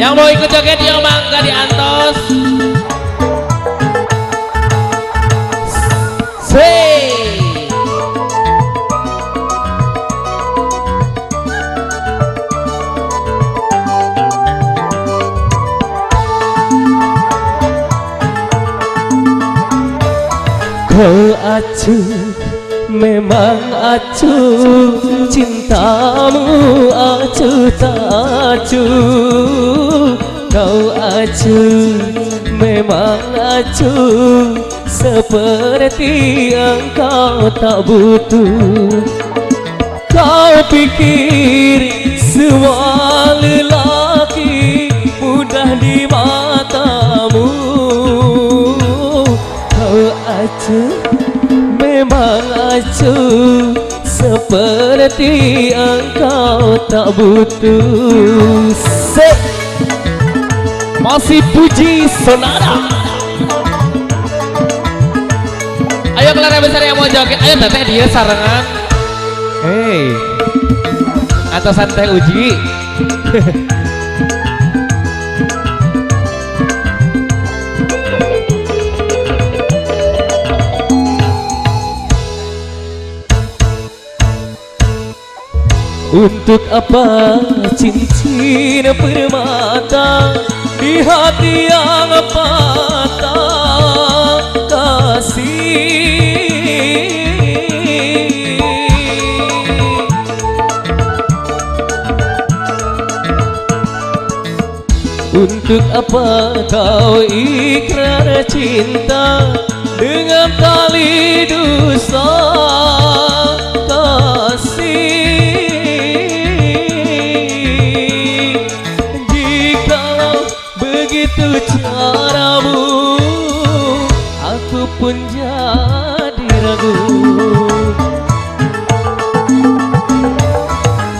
Yang mau ikut joget yuk mangga di Antos. Kau acuh, memang acuh, cintamu acuh tak acuh. Kau acuh, memang acuh, seperti engkau tak butuh. Kau pikir semua lelaki mudah di matamu. Kau acuh, memang acuh, seperti engkau tak butuh. Masih puji sonara. Ayo keluarga besar yang mau joget, ayo teteh dia sarangan. Hey, atasan teh Uji. Untuk apa cincin permata di hati yang patah kasih? Untuk apa kau ikrar cinta dengan tali dusta kasih? Begitu caramu, aku pun jadi ragu.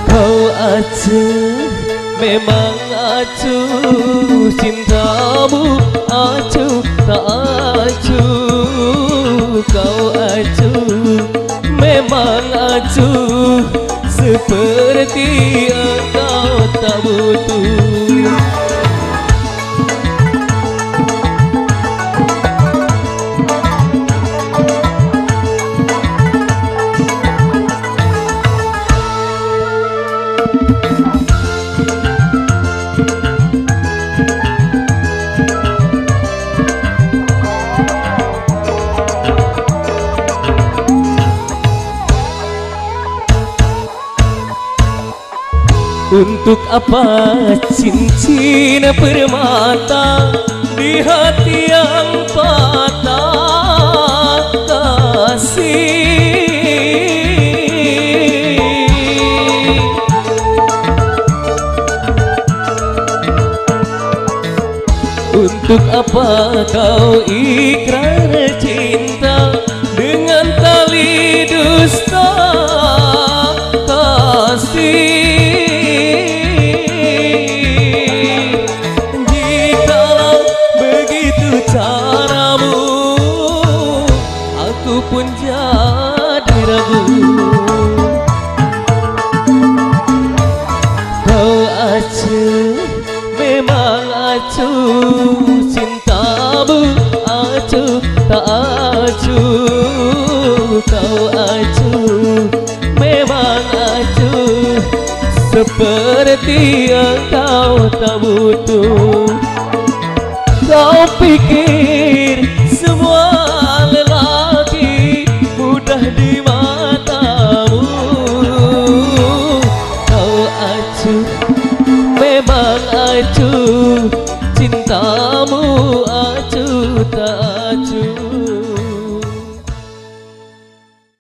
Kau acuh, memang acuh, cintamu acuh tak acuh. Kau acuh, memang acuh, seperti engkau tak butuh. Untuk apa cincin permata di hati yang patah kasih? Untuk apa kau ikrar cinta dengan tali dusta kasih? Caramu, aku pun jadi ragu. Kau acuh, memang acuh, cintamu acuh tak acuh. Kau acuh, memang acuh, seperti engkau tak butuh. Kau pikir semua lelaki mudah di matamu. Kau acuh, memang acuh, cintamu acuh